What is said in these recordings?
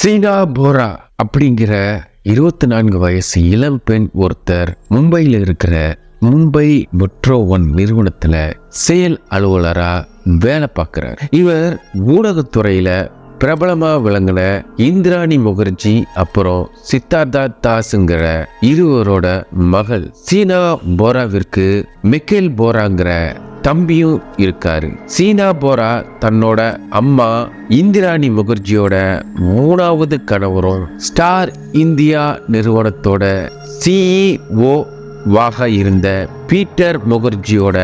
சீனா போரா அப்படிங்கிற 24 வயசு இளம் பெண் ஒருத்தர் மும்பையில் இருக்கிற மும்பை மெட்ரோ ஒன் நிறுவனத்துல செயல் அலுவலரா வேலை பார்க்கிறார். இவர் ஊடகத்துறையில பிரபலமா விளங்கின இந்திராணி முகர்ஜி அப்புறம் சித்தார்த்தா தாஸ்ங்கிற இருவரோட மகள் சீனா போராவிற்கு மிக்கேல் போராங்கிற தம்பியும் இருக்காரு. சீனா போரா தன்னோட அம்மா இந்திராணி முகர்ஜியோட 3வது கணவரும் ஸ்டார் இந்தியா நிறுவனத்தோட CEO வாக இருந்த பீட்டர் முகர்ஜியோட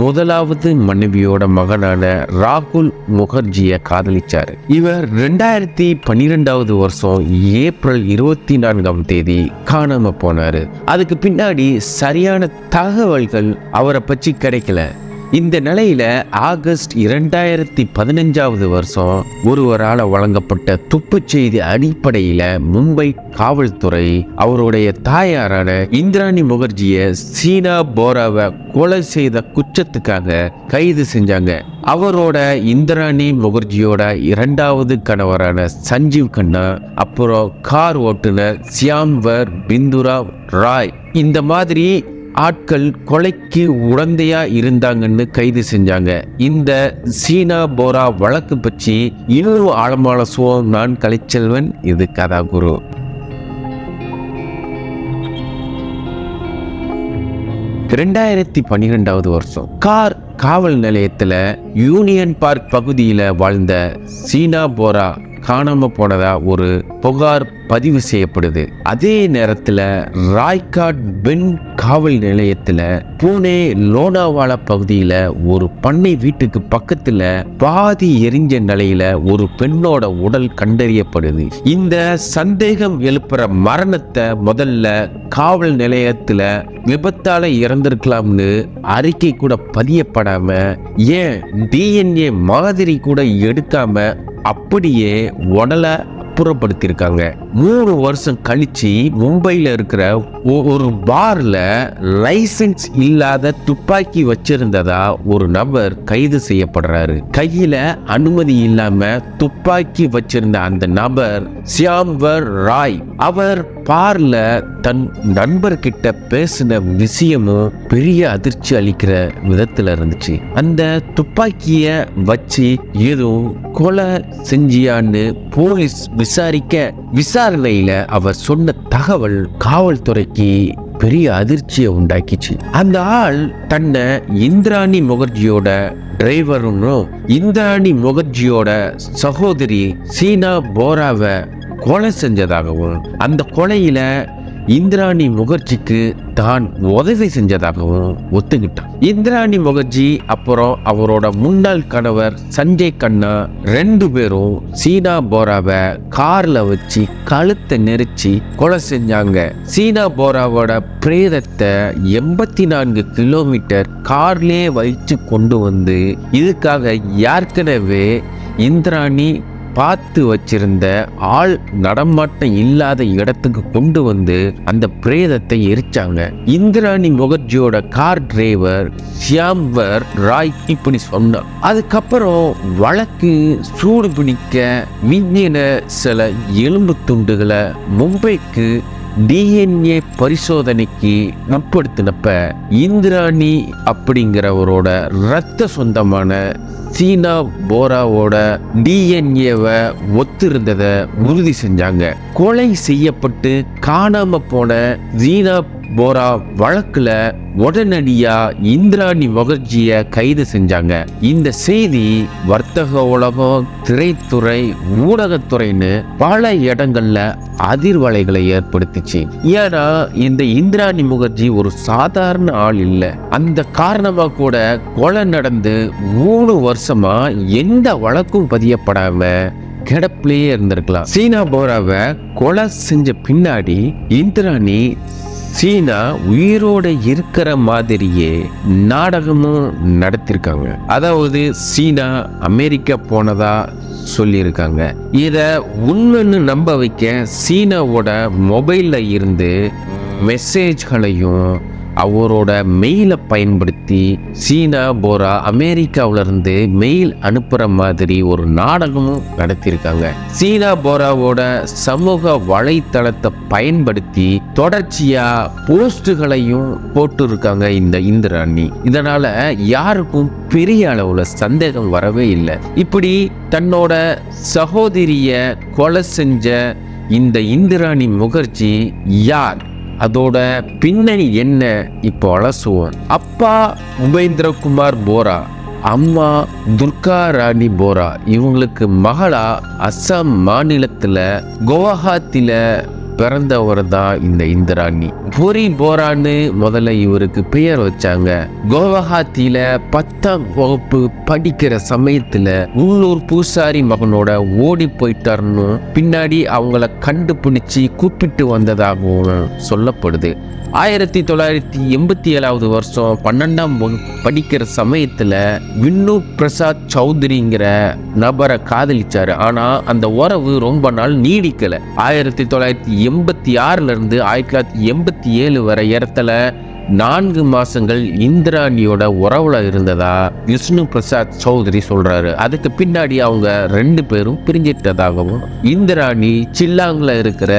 1வது மனைவியோட மகனான ராகுல் முகர்ஜியை காதலிச்சாரு. இவர் 2012 வருஷம் ஏப்ரல் 24ஆம் தேதி காணாம போனாரு. அதுக்கு பின்னாடி சரியான தகவல்கள் அவரை பற்றி கிடைக்கல. இந்த நிலையில ஆகஸ்ட் 2015 வருஷம் ஒருவரால் வழங்கப்பட்ட துப்புச் செய்தி அடிப்படையில மும்பை காவல்துறை அவருடைய தாயாரான இந்திராணி முகர்ஜியை சீனா போராவை கொலை செய்த குற்றத்துக்காக கைது செஞ்சாங்க. அவரோட இந்திராணி முகர்ஜியோட 2வது கணவரான சஞ்சீவ் கண்ணா அப்புறம் கார் ஓட்டுநர் சியாம்வர் பிந்துரா ராய் இந்த மாதிரி ஆட்கள் கொலைக்கு உடந்தையா இருந்தாங்கன்னு கைது செஞ்சாங்க. இந்த சீனா போரா வழக்கு பற்றி இன்னும் ஆழமான நான் கலைச்செல்வன். இது கதாகுரு. வருஷம் கார் காவல் நிலையத்துல யூனியன் பார்க் பகுதியில வாழ்ந்த சீனா போரா காணாம போனதா ஒரு புகார் பதிவு செய்யப்படுது. அதே நேரத்துல ராய்காட் பென் காவல் நிலையத்துல பூனே லோனாவாலா பகுதியில ஒரு பண்ணை வீட்டுக்கு பக்கத்துல பாதி எரிஞ்ச நிலையில ஒரு பெண்ணோட உடல் கண்டறியப்படுது. இந்த சந்தேகம் எழுப்புற மரணத்தை முதல்ல காவல் நிலையத்துல விபத்தால இறந்திருக்கலாம்னு அறிக்கை கூட பதியப்படாம, ஏன் DNA மாதிரி கூட எடுக்காம அப்படியே உடலை அப்புறப்படுத்தியிருக்காங்க. 3 வருஷம் கழிச்சு மும்பையில் இருக்கிற ஒரு பார்ல லைசன்ஸ் இல்லாத துப்பாக்கி வச்சிருந்ததா ஒரு நபர் கைது செய்யப்படுறாரு. கையில அனுமதி இல்லாம துப்பாக்கி வச்சிருந்த அந்த நபர் சியாம்வர் ராய். அவர் பார்ல தன் நண்பர்கிட்ட பேசின விஷயமும் பெரிய அதிர்ச்சி அளிக்கிற விதத்துல இருந்துச்சு. அந்த துப்பாக்கிய வச்சு ஏதோ கொலை செஞ்சியான்னு போலீஸ் விசாரணையில அவர் சொன்ன தகவல் காவல்துறைக்கு பெரிய அதிர்ச்சியை உண்டாக்கிச்சு. அந்த ஆள் தன்னை இந்திராணி முகர்ஜியோட டிரைவரும் இந்திராணி முகர்ஜியோட சகோதரி சீனா போராவை கொலை செஞ்சதாகவும் அந்த கொலையில இந்திராணி முகர்ஜிக்கு தான் உதவி செஞ்சதாகவும் ஒத்துக்கிட்டான். இந்திராணி முகர்ஜி அப்புறம் அவரோட முன்னாள் கணவர் சஞ்சய் கண்ணா 2 பேரும் சீனா போராவை கார்ல வச்சு கழுத்தை நெரிச்சு கொலை செஞ்சாங்க. சீனா போராவோட பிரேதத்தை 84 கிலோமீட்டர் கார்லயே வச்சு கொண்டு வந்து இதுக்காக ஏற்கனவே இந்திராணி பார்த்து வச்சிருந்த ஆள் நடமாட்டம் இல்லாத இடத்துக்கு கொண்டு வந்து அந்த பிரேதத்தை எரிச்சாங்க. இந்திராணி முகர்ஜியோட கார் டிரைவர் சியாம்வர் ராய் இப்படி சொன்னார். அதுக்கப்புறம் வழக்கு சூடு பிடிக்க விஞ்ஞான சில எலும்பு துண்டுகளை மும்பைக்கு DNA பரிசோதனைக்கு உட்படுத்தினப்ப இந்திராணி அப்படிங்கிறவரோட இரத்த சொந்தமான சீனா போராவோட DNAவை ஒத்திருந்ததை உறுதி செஞ்சாங்க. கொலை செய்யப்பட்டு காணாம போன சீனா போரா வழக்குல உடனடியா இந்திராணி முகர்ஜியை கைது செஞ்சாங்க. இந்த செய்தி வர்த்தக உலகம், திரைத்துறை, ஊடகத்துறைன்னு பல இடங்கள்ல அதிர்வலைகளை ஏற்படுத்திச்சு. ஏன்னா இந்த இந்திராணி முகர்ஜி ஒரு சாதாரண ஆள் இல்லை. அந்த காரணமா கூட கொலை நடந்து 3 வருஷமா எந்த வழக்கும் பதியப்படாம கிடப்பிலேயே இருந்திருக்கலாம். சீனா போராவை கொலை செஞ்ச பின்னாடி இந்திராணி சீனா உயிரோட இருக்கிற மாதிரியே நாடகமும் நடத்திருக்காங்க. அதாவது சீனா அமெரிக்கா போனதா சொல்லியிருக்காங்க. இத உண்மைன்னு நம்ப வைக்க சீனாவோட மொபைல்ல இருந்து மெசேஜ்களையும் அவரோட மெயிலை பயன்படுத்தி சீனா போரா அமெரிக்காவில இருந்து மெயில் அனுப்புற மாதிரி ஒரு நாடகமும் நடத்தியிருக்காங்க. சீனா போராவோட சமூக வலைத்தளத்தை பயன்படுத்தி தொடர்ச்சியா போஸ்டுகளையும் போட்டு இருக்காங்க இந்த இந்திராணி. இதனால யாருக்கும் பெரிய அளவுல சந்தேகம் வரவே இல்லை. இப்படி தன்னோட சகோதரிய கொலை செஞ்ச இந்த இந்திராணி முகர்ஜி யார், அதோட பின்னணி என்ன, இப்போ அலசுவோம். அப்பா உபேந்திரகுமார் போரா, அம்மா துர்கா ராணி போரா. இவங்களுக்கு மகளா அஸ்ஸாம் மாநிலத்துல குவஹாத்தில பிறந்தவர் தான் இந்த இந்திராணி. புரி போரான்னு முதல்ல இவருக்கு பெயர் வச்சாங்க. குவஹாத்தில 10ஆம் வகுப்பு படிக்கிற சமயத்துல உள்ளூர் பூசாரி மகனோட ஓடி போயிட்டாருன்னு பின்னாடி அவங்கள கண்டுபிடிச்சு கூப்பிட்டு வந்ததாகவும் சொல்லப்படுது. 1987 வருஷம் 12ஆம் வகுப்பு படிக்கிற சமயத்துல வின்னு பிரசாத் சௌத்ரிங்கிற நபரை காதலிச்சாரு. ஆனா அந்த உறவு ரொம்ப நாள் நீடிக்கல. 1986 இருந்து 1987 வரை இடத்துல 4 மாசங்கள் இந்திராணியோட உறவுல இருந்ததா விஷ்ணு பிரசாத் சௌத்ரி சொல்றாரு. அதுக்கு பின்னாடி அவங்க 2 பேரும் பிரிஞ்சிட்டதாகவும், இந்திராணி சில்லாங்ல இருக்கிற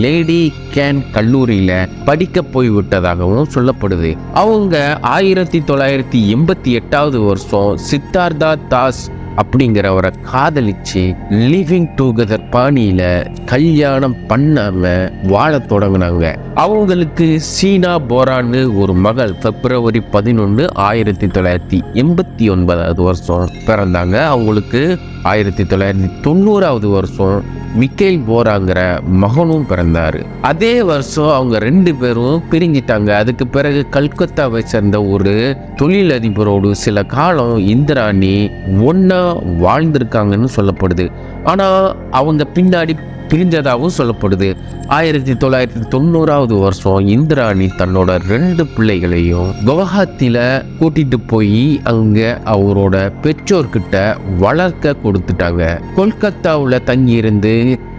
லேடி கேன் கல்லூரியில படிக்க போய்விட்டதாகவும் சொல்லப்படுது. அவங்க 1988 வருஷம் சித்தார்த்தா தாஸ் அப்படிங்கிறவரை காதலிச்சு லிவிங் டுகெதர் பாணியில கல்யாணம் பண்ணாம வாழ தொடங்கினாங்க. அவங்களுக்கு சீனா போரான்னு ஒரு மகள் February 11, 1989 வருஷம் பிறந்தாங்க. அவங்களுக்கு 1990 வருஷம் மிக்கேல் போராங்கிற மகனும் பிறந்தாரு. அதே வருஷம் அவங்க 2 பேரும் பிரிஞ்சிட்டாங்க. அதுக்கு பிறகு கல்கத்தாவை சேர்ந்த ஒரு தொழிலதிபரோடு சில காலம் இந்திராணி ஒன்னா வாழ்ந்திருக்காங்கன்னு சொல்லப்படுது. ஆனா அவங்க பின்னாடி பிரிஞ்சதாகவும் சொல்லப்படுது. 1990 வருஷம் இந்திராணி தன்னோட 2 பிள்ளைகளையும் குவஹாத்தில கூட்டிட்டு போய் அங்க அவரோட பெற்றோர்கிட்ட வளர்க்க கொடுத்துட்டாங்க. கொல்கத்தாவுல தங்கி இருந்து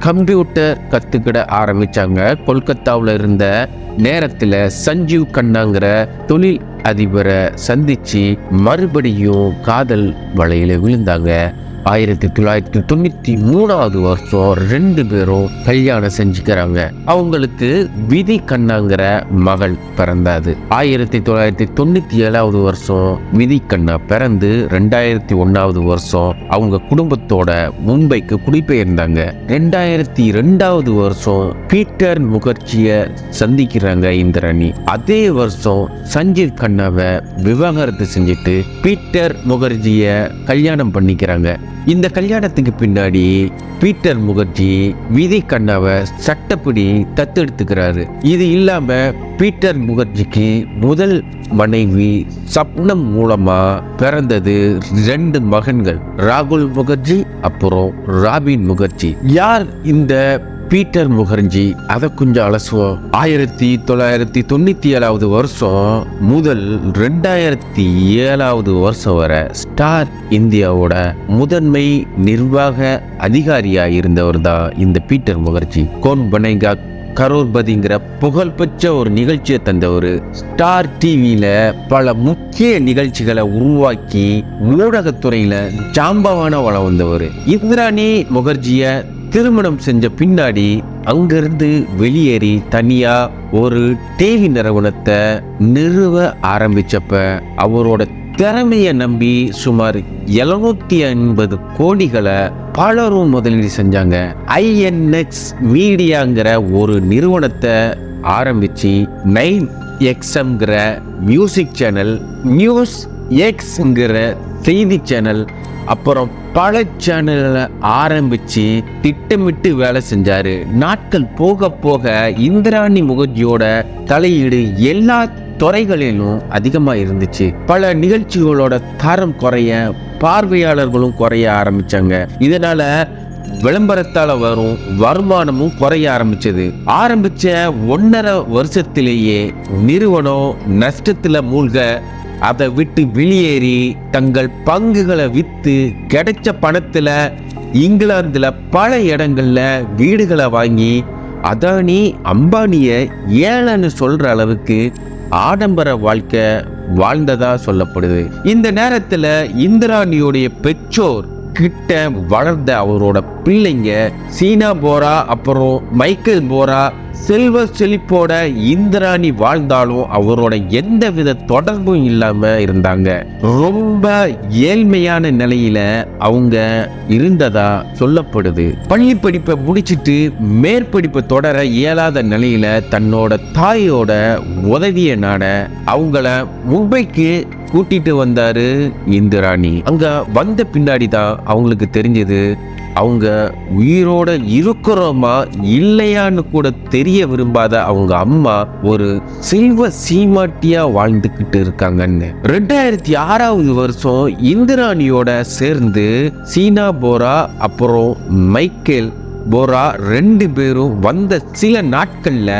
கம்ப்யூட்டர் கத்துக்கிட ஆரம்பிச்சாங்க. கொல்கத்தாவுல இருந்த நேரத்துல சஞ்சீவ் கண்ணாங்கிற தொழில் அதிபரை சந்திச்சு மறுபடியும் காதல் வலையில விழுந்தாங்க. 1993 வருஷம் 2 பேரும் கல்யாணம் செஞ்சுக்கிறாங்க. அவங்களுக்கு விதி கண்ணாங்கிற மகள் பிறந்தாது. 1997 வருஷம் விதி கண்ணா பிறந்து 2001 வருஷம் அவங்க குடும்பத்தோட மும்பைக்கு குடிபெயர்ந்தாங்க. 2002 வருஷம் பீட்டர் முகர்ஜிய சந்திக்கிறாங்க இந்திராணி. அதே வருஷம் சஞ்சீவ் கண்ணாவை விவாகரத்து செஞ்சுட்டு பீட்டர் முகர்ஜிய கல்யாணம் பண்ணிக்கிறாங்க. இந்த கல்யாணத்துக்கு பின்னாடி பீட்டர் முகர்ஜி விதி கண்ணாவை சட்டப்படி தத்தெடுத்துக்கிறாரு. இது இல்லாம பீட்டர் முகர்ஜிக்கு முதல் மனைவி சப்னம் மூலமா பிறந்தது 2 மகன்கள், ராகுல் முகர்ஜி அப்புறம் ராபின் முகர்ஜி. யார் இந்த பீட்டர் முகர்ஜி, அதை கொஞ்சம் அலசுவோம். 1997 வருஷம் முதல் 2007 வருஷம் வரை ஸ்டார் இந்தியாவோட முதன்மை நிர்வாக அதிகாரியா இருந்தவர் தான் இந்த பீட்டர் முகர்ஜி. கோன் பனேகா கரோர்பதிங்கிற புகழ்பெற்ற ஒரு நிகழ்ச்சியை தந்தவர். ஸ்டார் டிவியில பல முக்கிய நிகழ்ச்சிகளை உருவாக்கி ஊடகத்துறையில ஜாம்பவான வளம் வந்தவர். இந்திராணி முகர்ஜிய திருமணம் செஞ்ச பின்னாடி அங்கிருந்து வெளியேறி தனியா ஒரு டிவி நிறுவனத்தை நிறுவ ஆரம்பிச்சப்ப அவரோட திறமையை நம்பி சுமார் 750 கோடிகளை பலரும் முதலீடு செஞ்சாங்க. INX மீடியாங்கிற ஒரு நிறுவனத்தை ஆரம்பிச்சு 9XMங்கிற மியூசிக் சேனல், நியூஸ் எக்ஸ்ங்கிற செய்தி சேனல், அப்புறம் பல சேனல்களை ஆரம்பிச்சு திட்டமிட்டு வேலை செஞ்சாரு. நாட்கள் போக போக இந்திராணி முகர்ஜியோட தலையீடு எல்லா துறைகளிலும் அதிகமா இருந்துச்சு. பல நிகழ்ச்சிகளோட தரம் குறைய, பார்வையாளர்களும் குறைய ஆரம்பிச்சாங்க. இதனால விளம்பரத்தால வரும் வருமானமும் குறைய ஆரம்பிச்சது. ஆரம்பிச்ச 1.5 வருஷத்திலேயே நிறுவனம் நஷ்டத்துல மூழ்க, அதை விட்டு வெளியேறி தங்கள் பங்குகளை வித்து கிடைச்ச பணத்துல இங்கிலாந்துல பல இடங்கள்ல வீடுகளை வாங்கி அதானி அம்பானிய ஏழைன்னு சொல்ற அளவுக்கு ஆடம்பர வாழ்க்கை வாழ்ந்ததா சொல்லப்படுது. இந்த நேரத்துல இந்திராணியோடைய பெற்றோர் கிட்ட வளர்ந்த அவரோட பிள்ளைங்க சீனா போரா அப்புறம் மைக்கேல் போரா செல்வ செழிப்போட இந்திராணி வாழ்ந்தாலும் அவரோட எந்த வித தொடர்பும் இல்லாம இருந்தாங்க. ரொம்ப ஏழ்மையான நிலையில அவங்க இருந்ததா சொல்லப்படுது. பள்ளி படிப்பை முடிச்சிட்டு மேற்படிப்பை தொடர இயலாத நிலையில தன்னோட தாயோட உதவிய நாட அவங்கள மும்பைக்கு கூட்டிட்டு வந்தாரு இந்திராணி. அங்க வந்த பின்னாடி தான் அவங்களுக்கு தெரிஞ்சது அவங்க உயிரோட இருக்கிறோமா இல்லையான்னு கூட தெரிய விரும்பாத அவங்க அம்மா ஒரு செல்வ சீமாட்டியா வாழ்ந்துகிட்டு இருக்காங்கன்னு. 2006 வருஷம் இந்திராணியோட சேர்ந்து சீனா போரா அப்புறம் மைக்கேல் போரா 2 பேரும் வந்த சில நாட்கள்ல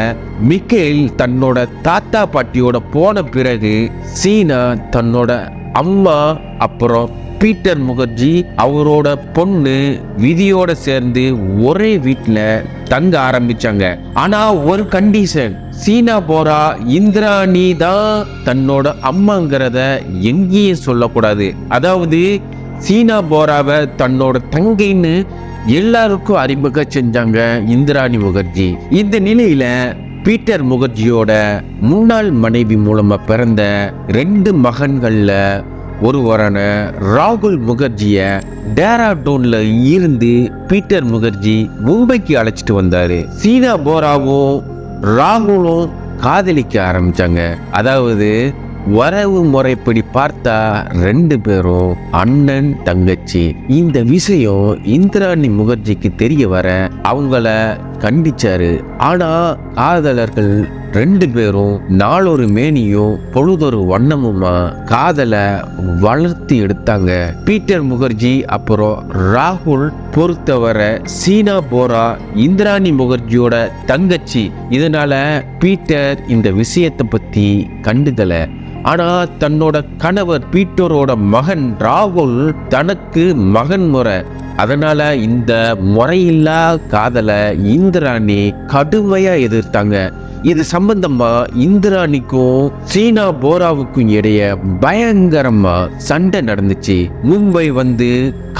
மிக்கேல் தன்னோட தாத்தா பாட்டியோட போன பிறகு சீனா தன்னோட அம்மா அப்புறம் பீட்டர் முகர்ஜி அவரோட பொண்ணு விதியோட சேர்ந்து ஒரே வீட்டுல தங்க ஆரம்பிச்சாங்க. ஆனா ஒரு கண்டிஷன், சீனா போரா இந்திராணி தான் தன்னோட அம்மாங்கிறத எங்கேயும் சொல்லக்கூடாது. அதாவது சீனா போராவை தன்னோட தங்கைன்னு எல்லாருக்கும் அறிமுகம் செஞ்சாங்க இந்திராணி முகர்ஜி. இந்த நிலையில பீட்டர் முகர்ஜியோட முன்னாள் மனைவி மூலமா பிறந்த 2 மகன்கள்ல ஒருவரான ராகுல் முகர்ஜிய டேராடூன்ல இருந்து பீட்டர் முகர்ஜி மும்பைக்கு அழைச்சிட்டு வந்தாரு. சீனா போராவும் ராகுலும் காதலிக்க ஆரம்பிச்சாங்க. அதாவது வரவு முறைப்படி பார்த்தா 2 பேரும் அண்ணன் தங்கச்சி. இந்த விஷயம் இந்திராணி முகர்ஜிக்கு தெரிய வர அவங்கள கண்டிச்சாரு. ஆனா காதலர்கள் 2 பேரும் நாளொரு மேனியும் பொழுதொரு வண்ணமுமா காதலை வளர்த்து எடுத்தாங்க. பீட்டர் முகர்ஜி அப்புறம் ராகுல் பொறுத்தவரை சீனா போரா இந்திராணி முகர்ஜியோட தங்கச்சி. இதனால பீட்டர் இந்த விஷயத்தை பத்தி கண்டுதல. ஆனா தன்னோட கணவர் பீட்டரோட மகன் ராகுல் தனக்கு மகன் முறை, அதனால இந்த முறையில்லா காதலை இந்திராணி கடுமையா எதிர்த்தாங்க. இது சம்பந்தமா இந்திராணிக்கும் சீனா போராவுக்கும் இடையே பயங்கரமா சண்டை நடந்துச்சு. மும்பை வந்து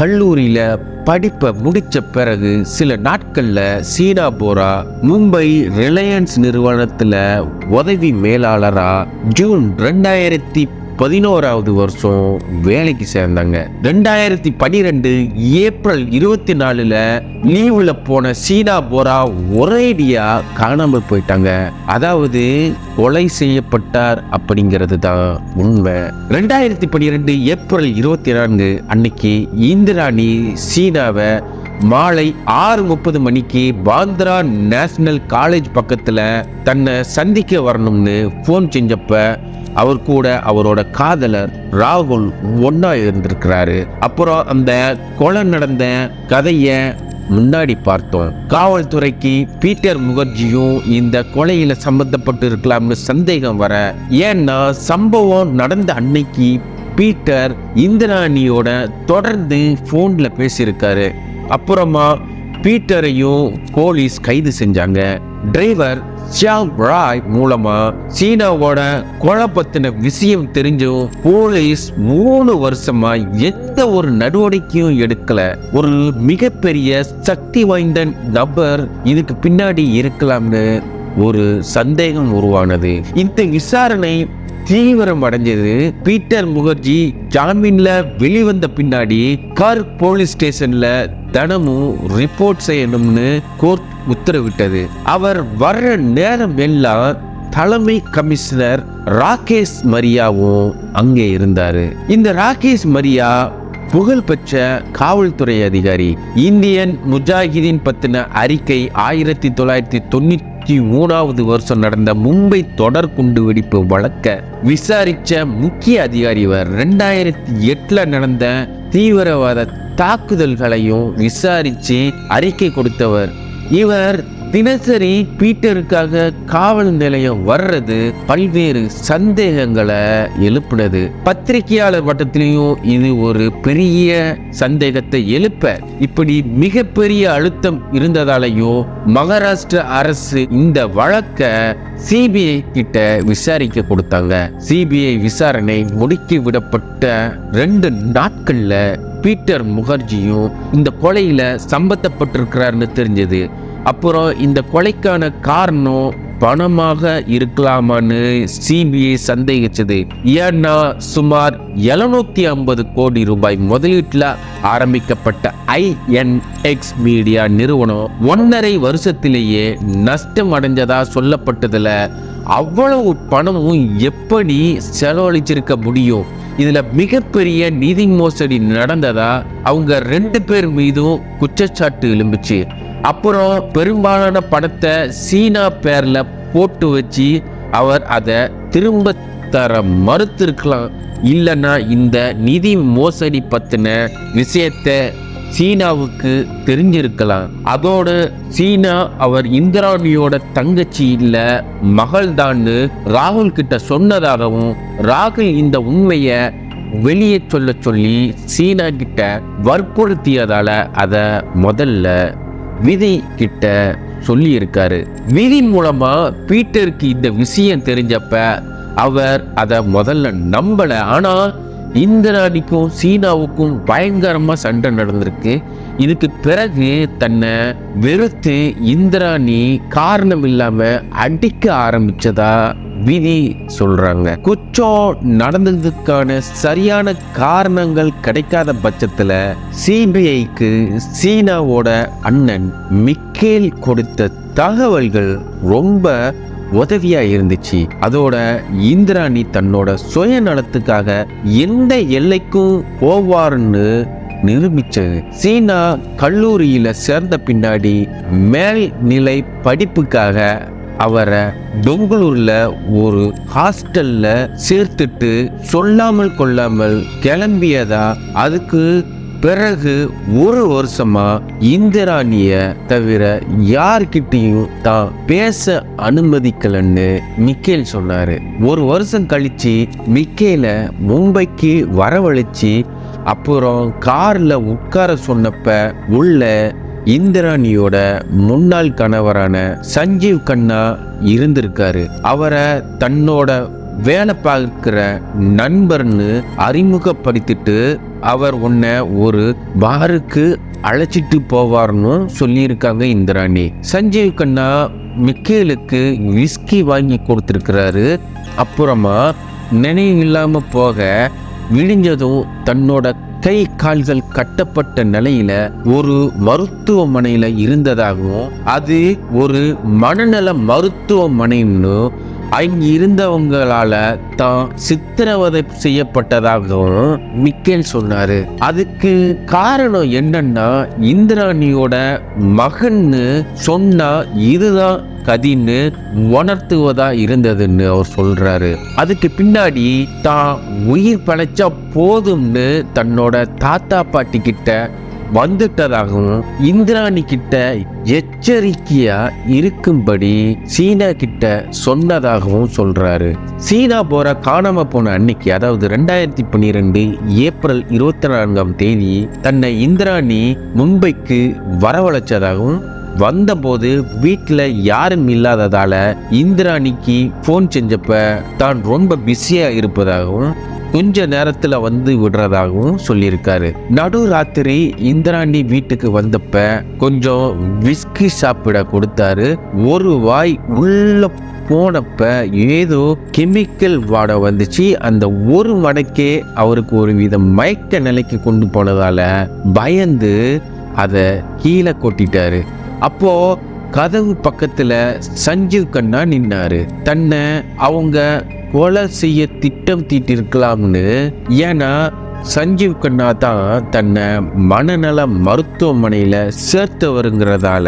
கல்லூரியில படிப்பை முடிச்ச பிறகு சில நாட்கள்ல சீனா போரா மும்பை ரிலையன்ஸ் நிறுவனத்துல உதவி மேலாளரா ஜூன் 2011 வருஷம் வேலைக்கு சேர்ந்தாங்க. 2012 ஏப்ரல் 24 லீவுல போன சீனா போரா ஒரேடியா காணாமல் போயிட்டாங்க. அதாவது கொலை செய்யப்பட்டார் அப்படிங்கிறது தான் உண்மை. 2012 ஏப்ரல் 24 அன்னைக்கு இந்திராணி சீனாவை மாலை 6:30 மணிக்கு பாந்திரா நேஷனல் காலேஜ் பக்கத்துல தன்னை சந்திக்க வரணும்னு போன் செஞ்சப்ப அவர் கூட அவரோட காதலர் ராகுல் ஒன்னா இருந்திருக்கிறாரு. அப்புறம் அந்த கொலை நடந்த கதைய முன்னாடி பார்த்தோம். காவல்துறைக்கு பீட்டர் முகர்ஜியும் இந்த கொலையில சம்பந்தப்பட்டு இருக்கலாம்னு சந்தேகம் வர, ஏன்னா சம்பவம் நடந்த அன்னைக்கு பீட்டர் இந்திராணியோட தொடர்ந்து போன்ல பேசியிருக்காரு. அப்புறமா பீட்டரையும் போலீஸ் கைது செஞ்சாங்க. டிரைவர் ஷியாங் ராய் மூலமா சீனாவோட கொலை பத்தின விஷயம் தெரிஞ்சும் போலீஸ் 3 வருஷமா எந்த ஒரு நடவடிக்கையும் எடுக்கல. ஒரு மிகப்பெரிய சக்தி வாய்ந்த நபர் இதுக்கு பின்னாடி இருக்கலாம்னு ஒரு சந்தேகம் உருவானது. இந்த விசாரணை தீவிரம் அடைஞ்சது. பீட்டர் முகர்ஜி ஜாமீன்ல வெளிவந்த பின்னாடி கர்க் போலீஸ் ஸ்டேஷன்ல தினமும் ரிப்போர்ட் செய்யணும்னு கோர்ட் உத்தரவிட்டது. அவர் வர்ற நேரம் எல்லாம் தலைமை கமிஷனர் ராகேஷ் மரியாவும் அங்கே இருந்தாரு. இந்த ராகேஷ் மரியா புகழ்பெற்ற காவல்துறை அதிகாரி. இந்தியன் முஜாஹிதீன் பத்தின அறிக்கை 1993 வருஷம் நடந்த மும்பை தொடர் குண்டு வெடிப்பு வழக்க விசாரிச்ச முக்கிய அதிகாரி இவர். 2008 நடந்த தீவிரவாத தாக்குதல்களையும் விசாரிச்சு அறிக்கை கொடுத்தவர். இவர் தினசரி பீட்டருக்காக காவல் நிலையம் வர்றது பல்வேறு சந்தேகங்களை எழுப்புனது. பத்திரிகையாளர் வட்டத்திலையும் இது ஒரு பெரிய சந்தேகத்தை எழுப்ப, இப்படி மிகப்பெரிய அழுத்தம் இருந்ததாலையும் மகாராஷ்டிர அரசு இந்த வழக்க சிபிஐ கிட்ட விசாரிக்க கொடுத்தாங்க. சிபிஐ விசாரணை முடுக்கி விடப்பட்ட 2 நாட்கள்ல பீட்டர் முகர்ஜியும் இந்த கொலையில சம்பந்தப்பட்டிருக்கிறார்னு தெரிஞ்சது. அப்புறம் இந்த கொலைக்கான காரணம் பணமாக இருக்கலாமான்னு சிபிஐ சந்தேகிச்சது. ஏன்னா சுமார் 750 கோடி ரூபாய் முதலீட்டுல ஆரம்பிக்கப்பட்ட INX மீடியா நிறுவனம் 1.5 வருஷத்திலேயே நஷ்டம் அடைஞ்சதா சொல்லப்பட்டதுல அவ்வளவு பணமும் எப்படி செலவழிச்சிருக்க முடியும்? இதுல மிகப்பெரிய நிதி மோசடி நடந்ததா அவங்க 2 பேர் மீதும் குற்றச்சாட்டு எழும்புச்சு. அப்புறம் பெரும்பாலான பணத்தை சீனா பேர்ல போட்டு வச்சு அவர் அதை திரும்ப தர மறுத்திருக்கலாம். இல்லைன்னா இந்த நிதி மோசடி பத்தின விஷயத்தை சீனாவுக்கு தெரிஞ்சிருக்கலாம். அதோடு சீனா அவர் இந்திராணியோட தங்கச்சி இல்ல மகள் தான் ராகுல் கிட்ட சொன்னதாகவும், ராகுல் இந்த உண்மையை வெளியே சொல்ல சொல்லி சீனா கிட்ட வற்புறுத்தியதால அத முதல்ல விதி கிட்ட சொல்லி இருக்காரு. விதி மூலமா பீட்டருக்கு இந்த விஷயம் தெரிஞ்சப்ப அவர் அத முதல்ல நம்பல. ஆனா இந்திராணிக்கும் சீனாவுக்கும் பயங்கரமா சண்டை நடந்திருக்கு. இதுக்கு பிறகு தன்னை வெறுத்து இந்திராணி காரணம் இல்லாம அடிக்க ஆரம்பிச்சதா விதி சொல்றாங்க. குற்றம் நடந்ததுக்கான சரியான காரணங்கள் கிடைக்காத பட்சத்துல சிபிஐக்கு சீனாவோட அண்ணன் மிக்கேல் கொடுத்த தகவல்கள் ரொம்ப உதவியா இருந்துச்சு. அதோட இந்திராணி தன்னோட சுயநலத்துக்காக எந்த எல்லைக்கும் போவாருன்னு நிரூபிச்சது. சீனா கல்லூரியில சேர்ந்த பின்னாடி மேல்நிலை படிப்புக்காக அவரை பெங்களூர்ல ஒரு ஹாஸ்டல்ல சேர்த்துட்டு சொல்லாமல் கொள்ளாமல் கிளம்பியதா. அதுக்கு பிறகு 1 வருஷமா இந்திராணிய தவிர யார்கிட்டையும் தான் பேச அனுமதிக்கலன்னு மிக்கேல் சொன்னாரு. 1 வருஷம் கழிச்சு மிக்கேல மும்பைக்கு வரவழைச்சு அப்புறம் கார்ல உட்கார சொன்னப்ப உள்ள இந்திராணியோட முன்னாள் கணவரான சஞ்சீவ் கண்ணா இருந்திருக்காரு. அவரை தன்னோட வேலை பார்க்கிற நண்பர்னு அறிமுகப்படுத்திட்டு அவர் உன்னை ஒரு பாருக்கு அழைச்சிட்டு போவார்னு சொல்லியிருக்காங்க இந்திராணி. சஞ்சீவ் கண்ணா மிக்கேலுக்கு விஸ்கி வாங்கி கொடுத்துருக்கிறாரு. அப்புறமா நினைவு இல்லாம போக விடிஞ்சதும் தன்னோட கை கால்கள் கட்டப்பட்ட நிலையில ஒரு மருத்துவமனையில இருந்ததாகவும், அது ஒரு மனநல மருத்துவமனைன்னு அங்க இருந்தவங்களால தான் சித்திரவதை செய்யப்பட்டதாகவும் மிக்கேல் சொன்னாரு. அதுக்கு காரணம் என்னன்னா இந்திராணியோட மகன்னு சொன்னா இதுதான் கதின்னு உணர்த்துவதா இருந்ததுன்னு அவர் சொல்றாரு. அதுக்கு பின்னாடி தான் உயிர் பழைச்சா போதும்னு தன்னோட தாத்தா பாட்டி கிட்ட வந்துட்டதாகவும், இந்திராணி கிட்ட எச்சரிக்கையா இருக்கும்படி சீனா கிட்ட சொன்னதாகவும் சொல்றாரு. சீனா போற காணாம போன அன்னைக்கு, அதாவது 2012 ஏப்ரல் 24ஆம் தேதி தன்னை இந்திராணி மும்பைக்கு வரவழைச்சதாகவும், வந்தபோது வீட்டுல யாரும் இல்லாததால இந்திராணிக்கு போன் செஞ்சப்ப தான் ரொம்ப பிஸியா இருப்பதாகவும், கொஞ்ச நேரத்துல வந்து விடுறதாகவும் சொல்லியிருக்காரு. நடுராத்திரி இந்திராணி வீட்டுக்கு வந்தப்ப கொஞ்சம் விஸ்கி சாப்பிட கொடுத்தாரு. ஒரு வாய் உள்ள போனப்ப ஏதோ கெமிக்கல் வாடை வந்துச்சு. அந்த ஒரு மடக்கே அவருக்கு ஒரு வித மயக்க நிலைக்கு கொண்டு போனதால பயந்து அதை கீழே கொட்டிட்டாரு. அப்போ கதவு பக்கத்துல சஞ்சீவ் கண்ணா நின்னாரு. தன்னை அவங்க கொலை செய்ய திட்டம் தீட்டிருக்கலாம்னு. ஏன்னா சஞ்சீவ் கண்ணா தான் தன்னை மனநல மருத்துவமனையில சேர்த்தவருங்கிறதால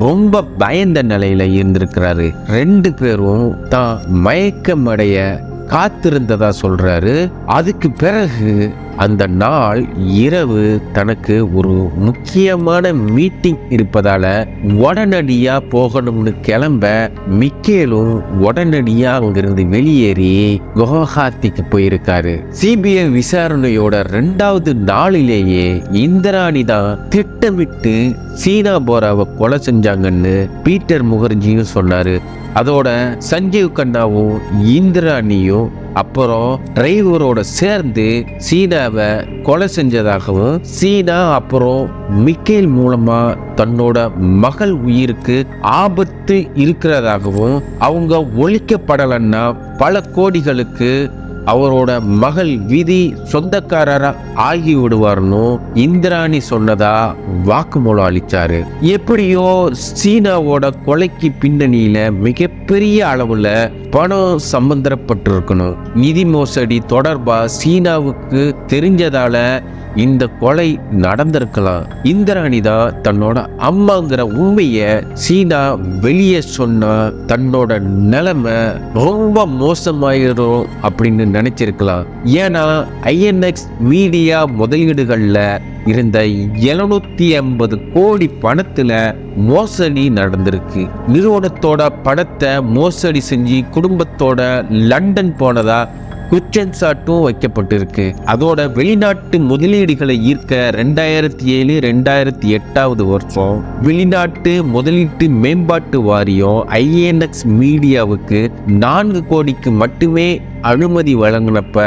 ரொம்ப பயந்த நிலையில இருந்திருக்கிறாரு. 2 பேரும் தான் மயக்கமடைய காத்திருந்ததா சொல்றாரு. அதுக்கு பிறகு அந்த நாள் இரவு தனக்கு ஒரு முக்கியமான மீட்டிங் இருப்பதால உடனடியா போகணும்னு கிளம்ப மிக்கேலும் உடனடியா அங்கிருந்து வெளியேறி குவஹாத்திக்கு போயிருக்காரு. சிபிஐ விசாரணையோட 2வது நாளிலேயே இந்திராணி தான் திட்டமிட்டு சீனா போராவை கொலை செஞ்சாங்கன்னு பீட்டர் முகர்ஜியும் சொன்னாரு. அதோட சஞ்சீவ் கண்ணாவும் இந்திராணியும் அப்புறம் டிரைவரோட சேர்ந்து சீனாவை கொலை செஞ்சதாகவும், சீனா அப்புறம் மிக்கேல் மூலமா தன்னோட மகள் உயிருக்கு ஆபத்து இருக்கிறதாகவும், அவங்க ஒழிக்கப்படலன்னா பல கோடிகளுக்கு அவரோட மகள் விதி சொந்தக்காரரா ஆகி விடுவார்னு இந்திராணி சொன்னதா வாக்குமூலம் அளிச்சாரு. எப்படியோ சீனாவோட கொலைக்கு பின்னணியில மிகப்பெரிய அளவுல பணம் சம்பந்தப்பட்டிருக்கணும். நிதி மோசடி தொடர்பா சீனாவுக்கு தெரிஞ்சதால இந்த கொலை நடந்திருக்கலாம். இந்திராணி தான் தன்னோட அம்மாங்கிற உண்மைய சீனா வெளியே சொன்னா தன்னோட நிலைமை ரொம்ப மோசமாயிரும் அப்படின்னு நினைச்சிருக்கலாம். ஏன்னா INX மீடியா முதலீடுகள்ல இருந்த 750 கோடி பணத்துல மோசடி நடந்திருக்கு. நிறுவனத்தோட பணத்தை மோசடி செஞ்சு குடும்பத்தோட லண்டன் போனதா குற்றச்சாட்டும் வைக்கப்பட்டிருக்கு. அதோட வெளிநாட்டு முதலீடுகளை ஈர்க்க 2007-2008 வருஷம் வெளிநாட்டு முதலீட்டு மேம்பாட்டு வாரியம் INX மீடியாவுக்கு 4 கோடிக்கு மட்டுமே அனுமதி வழங்கினப்ப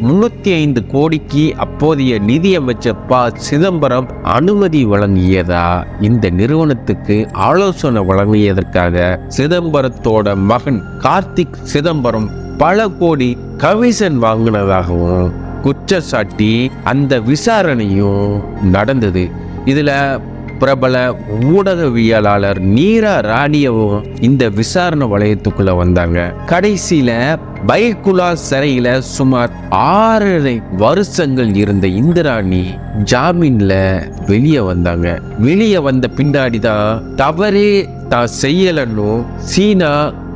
305 கோடிக்கு அப்போதைய நிதியமைச்சர் ப. சிதம்பரம் அனுமதி வழங்கியதா இந்த நிறுவனத்துக்கு ஆலோசனை வழங்கியதற்காக சிதம்பரத்தோட மகன் கார்த்திக் சிதம்பரம் பல கோடி கமிஷன் வாங்கினதாகவும் குற்றச்சாட்டி அந்த விசாரணையும் நடந்தது. இதுல பிரபல ஊடகவியலாளர் நீரா ராணியவும் இந்த விசாரணை வளையத்துக்குள்ள வந்தாங்க. கடைசியில பைகுலா சிறையில சுமார் 6.5 வருஷங்கள் இருந்த இந்திராணி ஜாமீன்ல வெளியே வந்தாங்க. வெளியே வந்த பின்னாடிதான் தவறே தான் செய்யலன்னு சீனா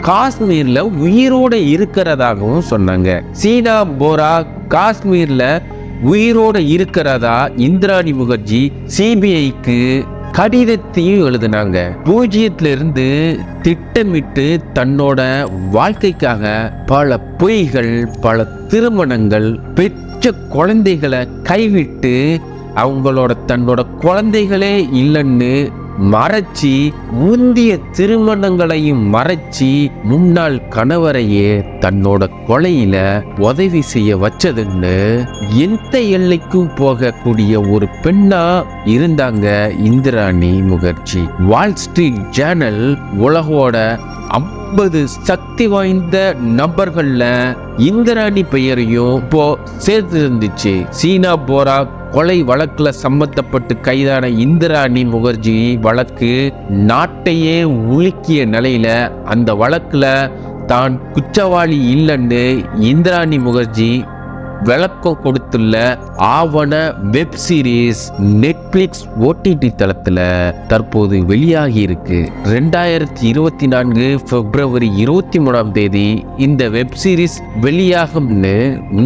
காஷ்மீர்ல உயிரோட இருக்கிறதாகவும் சொன்னாங்க. சீனா போரா காஷ்மீர்ல உயிரோட இருக்கிறதா இந்திராணி முகர்ஜி சிபிஐக்கு கடிதத்தையும் எழுதினாங்க. பூஜ்ஜியத்திலிருந்து திட்டமிட்டு தன்னோட வாழ்க்கைக்காக பல பொய்கள், பல திருமணங்கள், பெற்ற குழந்தைகளை கைவிட்டு அவங்களோட தன்னோட குழந்தைகளே இல்லைன்னு மறைச்சி, முந்திய திருமணங்களையும் மறைச்சி, முன்னாள் கணவரையே தன்னோட கொலையில உதவி செய்ய வச்சதுன்னு எந்த எல்லைக்கும் போகக்கூடிய ஒரு பெண்ணா இருந்தாங்க Indrani Mukherjee. Wall Street Journal உலகோட 50 சக்தி வாய்ந்த நபர்கள்ல இந்திராணி பெயரையும் இப்போ சேர்த்து இருந்துச்சு. சீனா போரா கொலை வழக்குல சம்பந்தப்பட்டு கைதான இந்திராணி முகர்ஜி வழக்கு நாட்டையே உலுக்கிய நிலையில அந்த வழக்குல தான் குற்றவாளி இல்லைன்னு இந்திராணி முகர்ஜி விளக்கம் கொடுத்துள்ள ஆவண வெப் சீரிஸ் நெட்ஃபிளிக்ஸ் OTT தளத்துல தற்போது வெளியாகி இருக்கு. 2024 பிப்ரவரி 23 இந்த வெப் சீரிஸ் வெளியாகும்னு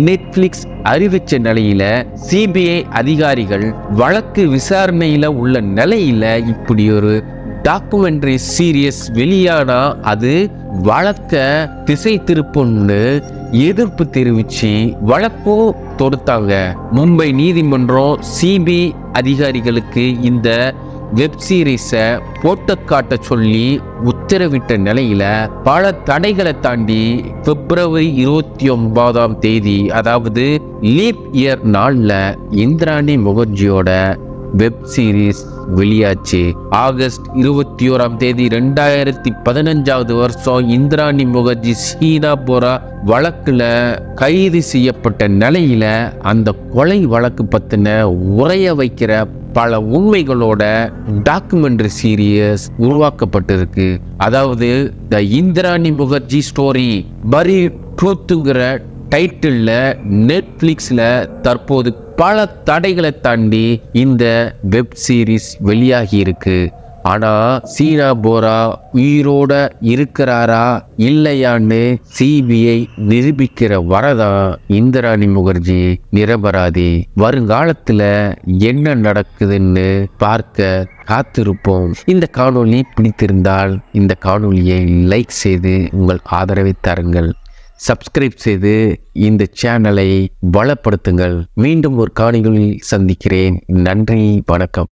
நெட்ஃபிளிக்ஸ் அறிவிச்ச நிலையில சிபிஐ அதிகாரிகள் வழக்கு விசாரணையில உள்ள நிலையில இப்படி ஒரு டாக்குமெண்ட்ரி சீரியஸ் வெளியானா அது வழக்க திசை திருப்புன்னு எதிர்ப்பு தெரிவிச்சு வழக்கும் தொடுத்தாங்க. மும்பை நீதிமன்றம் சிபிஐ அதிகாரிகளுக்கு இந்த வெப் சீரிஸை போட்டு காட்ட சொல்லி உத்தரவிட்ட நிலையில பல தடைகளை தாண்டி பிப்ரவரி 29 அதாவது லீப் இயர் நாள்ல இந்திராணி முகர்ஜியோட வெப் சீரிஸ் வெளியாச்சு. ஆகஸ்ட் 21 2015 வருஷம் இந்திராணி முகர்ஜி சீனா போரா வழக்குல கைது செய்யப்பட்ட நிலையில அந்த கொலை வழக்கு பத்தின உரைய வைக்கிற பல உண்மைகளோட டாக்குமெண்ட்ரி சீரியஸ் உருவாக்கப்பட்டிருக்கு. அதாவது த இந்திராணி முகர்ஜி ஸ்டோரி பரி ட்ரூத்துங்கிற டைட்டில்ல நெட்ஃபிளிக்ஸ்ல தற்போது பல தடைகளை தாண்டி இந்த வெப் சீரிஸ் வெளியாகி இருக்கு. ஆனா சீனா போரா உயிரோட இருக்கிறாரா இல்லையான்னு சிபிஐ நிரூபிக்கிற வரதான் இந்திராணி முகர்ஜி நிரபராதி. வருங்காலத்துல என்ன நடக்குதுன்னு பார்க்க காத்திருப்போம். இந்த காணொளி பிடித்திருந்தால் இந்த காணொளியை லைக் செய்து உங்கள் ஆதரவை தாருங்கள். சப்ஸ்கிரைப் செய்து இந்த சேனலை பலப்படுத்துங்கள். மீண்டும் ஒரு காணொளியில் சந்திக்கிறேன். நன்றி, வணக்கம்.